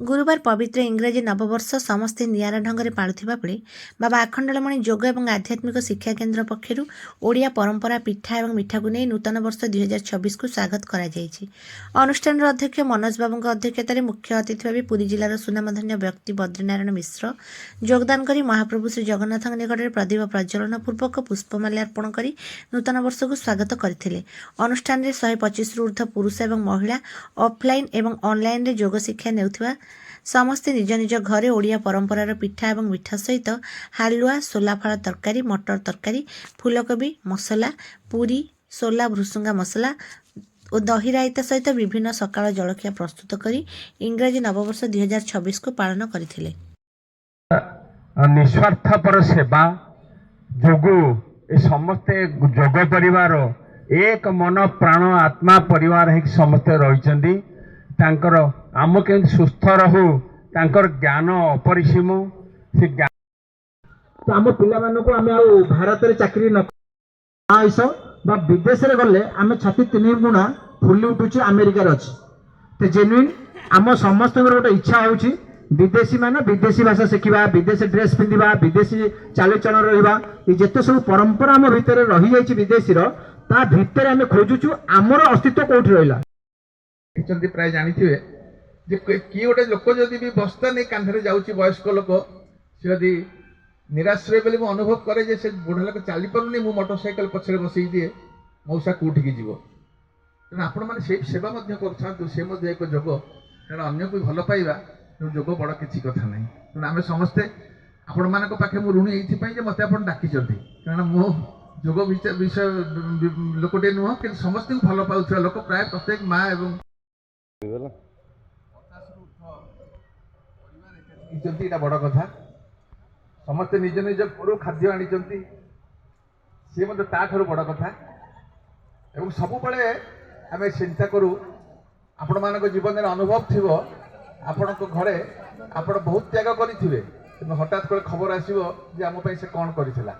गुरुवार पवित्र इंग्राजी नववर्ष समस्ते निरा ढंग से पालुवा बेले बाबा आखंडलमणि जोग और आध्यात्मिक शिक्षा केन्द्र पक्षर ओडिया परंपरा पिठा और मिठा को नहीं नूतन वर्ष 2026 को स्वागत अनुष्ठान अध्यक्ष मनोज बाबू अध्यक्षत मुख्य अतिथि भाव पुरी जिलार सुनामधन्य व्यक्ति बद्रीनारायण मिश्र योगदान कर महाप्रभु श्री जगन्नाथ निकट में प्रदीप प्रज्वलन पूर्वक पुष्पमाल्यार्पण कर नूतन वर्ष को स्वागत करते। अनुष्ठान में 125 ऊर्ध्व पुरुष और महिला ऑफलाइन और ऑनलाइन रे योग शिक्षा नेउथिबा समस्ते निज निज घरे ओडिया परंपरार पिठा और मिठा सहित हालुआ सोलाफाଳ तरकारी मटर तरकारी फूलकोबी मसला पूरी सोला भृसुंगा मसला और दही रायता सहित विभिन्न सकाळ जलखिया प्रस्तुत करी इंग्राजी नववर्ष 2026 को पालन करथिले। निस्वार्थपर सेवा जोगु ए समस्ते जोग परिवार एक मन प्राण आत्मा परिवार है समस्ते रही तांकर आम के सुस्थ रहू तांकर ज्ञान अपरिसीम से ज्ञान तो आम पिला आम भारत में चाकरी न विदेश गले आम छाती 3 गुणा फुली उठुची अमेरिकार अच्छी तो जेन्युइन आम समस्त गोटे इच्छा हो विदेशी मान विदेशी भाषा शिखा विदेशी ड्रेस पिंधा विदेशी चालीचलन रहा जिते सब परंपरा आम भितर रही जाइए विदेशी ता भितर आम खोजुचु आमर अस्तित्व कौटी रहा प्राय जानी थे किए गोटे लोक जदि भी बस्ता नहीं कांधे जाऊँगी वयस्क लोक सी निराश रहे बोली अनुभव करे से बुढ़ा लोक चली पारूनी मु मोटरसाइकेल पछे बसई दिए मौसा कौटी की जीव तेना आपण मैंने से सेवा कर एक जोग कारण अन्य को भल पाइबा जोग बड़ किसी कथा ना तेना आम समस्ते आपण मान पाखे मु ऋणी ये मत आप डाकी कारण मो जोग विषय लोकटे नुह कि समस्त भल पाऊा लोक प्राय प्रत्येक माँ एवं बड़ कथा समस्ते निज निज घर खाद्य आनी सी ठार बड़ कथा एवं सब बड़े आम चिंता करूँ आपण मान जीवन में अनुभव थी आपण घरे आप बहुत त्याग करेंगे हठात कोई खबर आसो आम से कौन करथिला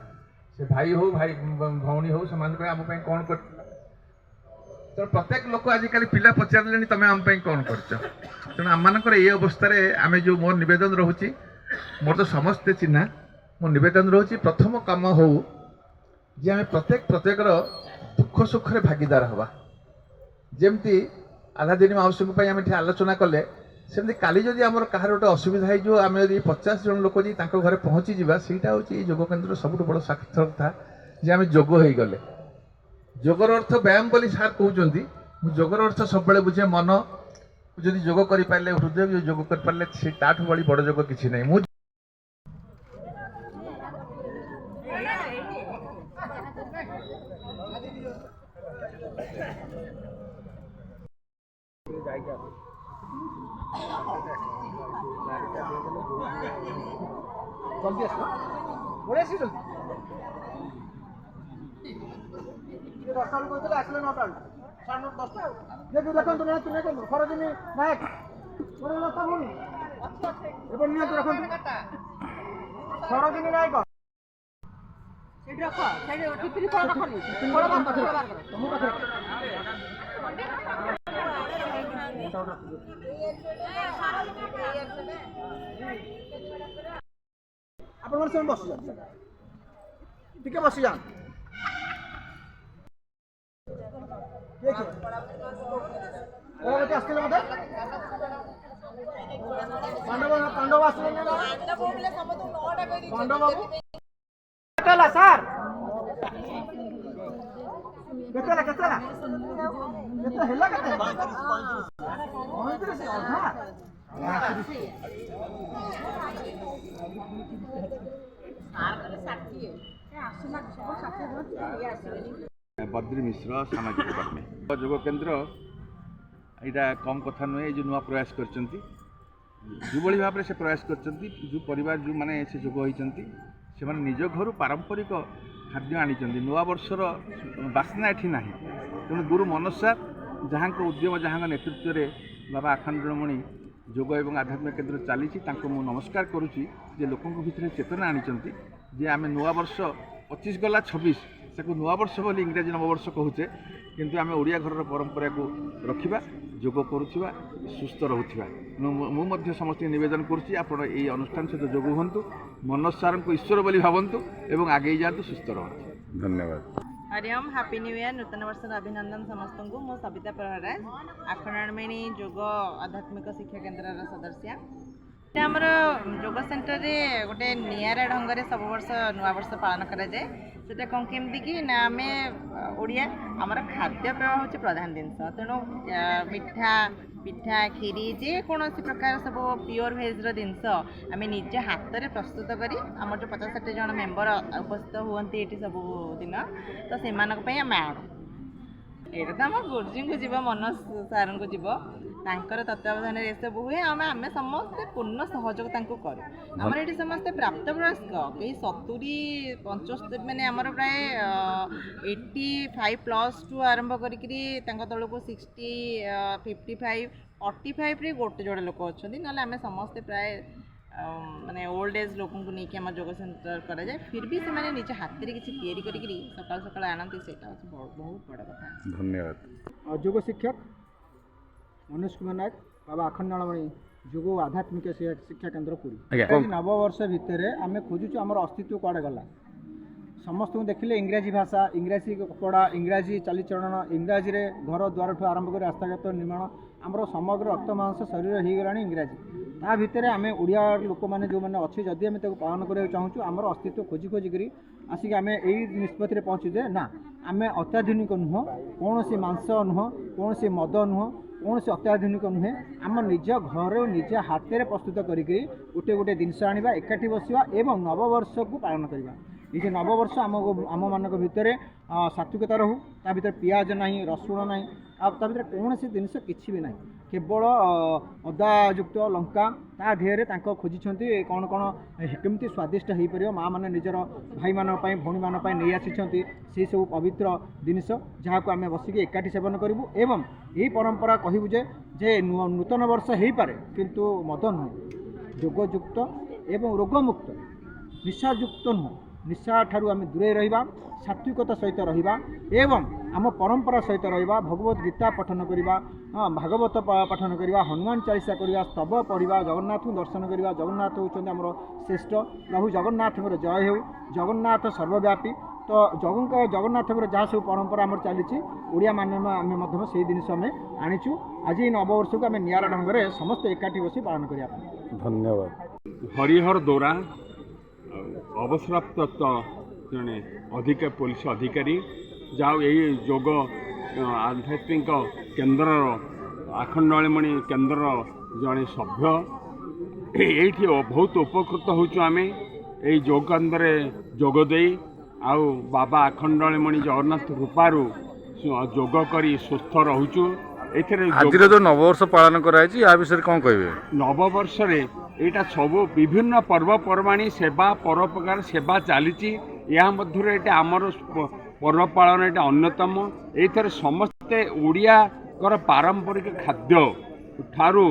से भाई हो भाई भौणी हो से आम कौन कर तो प्रत्येक लोक आजिकल पिला पचारे तुम आम कौन कर आम मानकर ये अवस्था आम जो मोर नवेदन रोचे मोर तो समस्ते चिन्हा मो नवेदन रोचे प्रथम काम हो जे आम प्रत्येक दुख सुख भागीदार हवा जमती आधा दिन माउसी आम आलोचना कले सेमती काली जदि आम कहार गोटे असुविधा हो आम यदि 50 जन लोक जी घरे पहुँची जावा सेटा हूँ योग केन्द्र सब बड़ सार्थकता जे आम जोग हो गले जोगर अर्थ व्यायाम बोली सार कहते जोगर अर्थ सब बुझे मन जदि जोग कर पारे हृदय जोग कर पारे से ताठू बड़ी बड़ जोग किसी ना मु जल्दी आस दस कहते आसले 9टा 10टा देखो तुम्हें खरदिन नायक खरदिन नायक आप बस टे बस जा आसते मत पांडव आसले पांडव बाबू सार बद्री मिश्र सामाजिक कर्मी जोग केन्द्र यहाँ कम कथा नुहे जो नुआ प्रयास कर भाव में से प्रयास कर जो परिवार जो मैंने से जोग होती से मैंने निज घर पारंपरिक खाद्य आनी नुआ वर्षर बासना एठी ना तेणु गुरु मनोज सार जहाँ उद्यम जहाँ नेतृत्व में बाबा आखंडलमणि जोग एवं आध्यात्मिक केन्द्र चली मु नमस्कार करुच्ची जे लोकों भितर चेतना आनी जे आम नुआ वर्ष 25 गला 26 से नुआवर्ष बोली इंग्राजी नववर्ष कहूचे किंतु आम ओडिया घर परंपरा को रखा जोग करुवा सुस्थ रोचा मुझे समस्त निवेदन करुँच आप अनुष्ठान सहित जोग हूँ मनोज सार को ईश्वर बोली भावतु एवं आगे जातु सुस्थ रहा धन्यवाद। हरि ओम हैप्पी न्यू ईयर नूतन वर्ष अभिनंदन समस्त को मो सबिता प्रहराज आखंडाणमेणी जोग आध्यात्मिक शिक्षा केन्द्र सदस्य आमर जोग सेन्टर रे गोटे निरा ढंग से सब वर्ष नुआ वर्ष पालन कराए से कौन केमती कि ना आम ओडिया आमर खाद्यपेय हूँ प्रधान जिनस तेणु मिठा पिठा खीरी जेकोसी प्रकार सब प्योर भेज जिनस आम निज हाथ में प्रस्तुत करी आम जो 50-60 जन मेम्बर उपस्थित हुए ये सब दिन तो से आम आणु ये तो आम गुरुजी को जीव मनोज सार को जीव तांकर तत्वावधान ये सब हुए आम आम समस्ते पूर्ण सहयोग करूँ आमर ये समस्ते प्राप्तवयस्क कई 70-75 मैंने आमर प्राय 85+ टू आरंभ करी तल को 60 55 45 रे गोटे जोड़े लोक अच्छा ना आम समस्ते प्राय माने ओल्ड एज लोक को लेकिन आम जोग सेन्टर करा जाए फिर भी से निज हाथ में किसी तैयारी करी सकाल सकाल आनती से बहुत बड़ा कथा। धन्यवाद। जोग शिक्षक मनोज कुमार नायक बाबा आखंडाणमणि जोग आध्यात्मिक शिक्षा केन्द्र पुरी नववर्ष भितर आम खोजुचु आम अस्तित्व कड़े गला समस्त को देखिले इंग्राजी भाषा इंग्राजी कपड़ा इंग्राजी चालीचलन इंग्राजी रे घर द्वार ठू आरंभ कर रास्ताघाट निर्माण आमर समग्र रक्त मांस शरीर हो गला इंग्राजी ता भितर आम ओडिया लोक मैंने जो मैंने अच्छे जदि आम पालन करा चाहूँ आमर अस्तित्व खोजी खोजिकी आसिक आम यही निष्पत्ति पहुँचु जे ना आम अत्याधुनिक नुह कौन मांस नुह कौन मद नुह कौन अत्याधुनिक नुहे आम निज घर निज हाथ में प्रस्तुत करी गोटे गोटे जिनस आनिबा एकाठी बसिबा एवं नववर्ष को पालन करवा ये नववर्ष आम मानक भितर सात्विकता रहू ता भीतर पियाज नहीं रसुण नहीं ता भीतर कौन जिनस किसी भी ना केवल अदायुक्त लंका ता देहरे खोजी कौन कौन केमती स्वादिष्ट हो पार माँ मैंने निजर भाई मान भौणी मान नहीं आसी से सब पवित्र जिनिस जहाँ को आम बसिक एकाठी सेवन करूँ एवं यही परंपरा कहूँ जे नूतन वर्ष हो पारे किंतु मद नुह जोगयुक्त एवं रोगमुक्त निशायुक्त नुह निशा ठारू आम दूरे रहिबा सात्विकता सहित रहिबा एवं आम परंपरा सहित रहिबा भगवत गीता पठन करिबा भागवत पठन करिबा हनुमान चालीसा करिबा स्तव पढ़िबा जगन्नाथ को दर्शन करिबा जगन्नाथ होउछन्ति हमर श्रेष्ठ प्रभु जगन्नाथ जय हो जगन्नाथ सर्वव्यापी तो जगन्नाथ जहाँ सब परंपरा आम चली ओडिया मानव से जिनिस आम आनीचु आज नववर्ष को आम निरा ढंग से समस्त एकाठी बसी पालन करिया। धन्यवाद। हरिहर दोरा अवसरप्राप्त जड़े अधिक पुलिस अधिकारी जाओ यही जोग आध्यात्मिक केन्द्र आखंडाणमणि केन्द्र जड़े सभ्य ये बहुत उपकृत होचु आमे यही जोग केन्द्र जोगदे आउ बाबा आखंडाणमणि जगन्नाथ कृपारू जोग करी सुस्थ रोचु आज जो नववर्ष पालन कराई या विषय कौन कहे नववर्ष यहाँ सब विभिन्न पर्वपर्वाणी सेवा परोपकार सेवा चली आमर पर्व पालन ये अन्यतम ये समस्ते ओडिया पारंपरिक खाद्य ठारू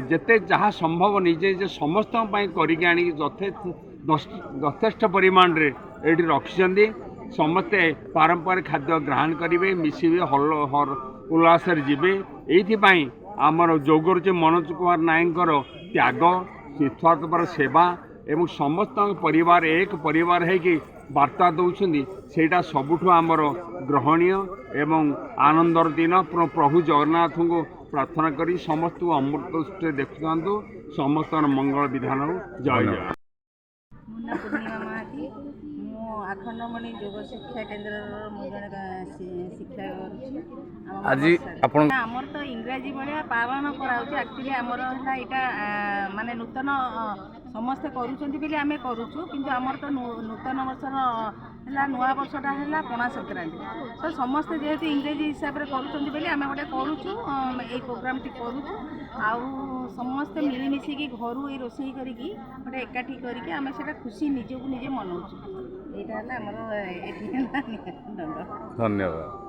जेते जहाँ संभव निजे जे समस्त करके आनी यथेष्ट परिमाण रे ये रखिछन्ति समस्ते पारंपरिक खाद्य ग्रहण करेंगे मिसिबे हर उल्लास जीवे ये आमर जोगर जे मनोज कुमार नायकर त्याग निस्वार्थपर सेवा एवं समस्त परिवार एक परिवार है कि वार्ता दौरान सेटा सबुठ आमर ग्रहणीय एवं आनंदर दिन प्रभु जगन्नाथ को प्रार्थना करी समस्त अमृत दृष्टि देखा समस्त मंगल विधान जय जय। मुन्ना पूर्णिमा महाती मो आखंडमणि जोग शिक्षा केन्द्र शिक्षा आज आपण आमर तो इंग्राजी भाया पालन कराऊँ एक्चुअली आमर है यहाँ माने नूतन समस्ते करुँच आम करुचु किंतु आमर तो नूतन वर्षर है नुआ वर्षटा है पणा संक्रांति तो समस्ते जेहेतु इंग्राजी हिसाब से करुँच आम गोटे करुचु ये प्रोग्राम टी करुचु आउ समस्ते मिलमिशिकी घर ये रोषे करिकी गोटे एकाठी करके आम से खुशी निजक निजे मनाऊँ यहाँ आमर धन्यवाद।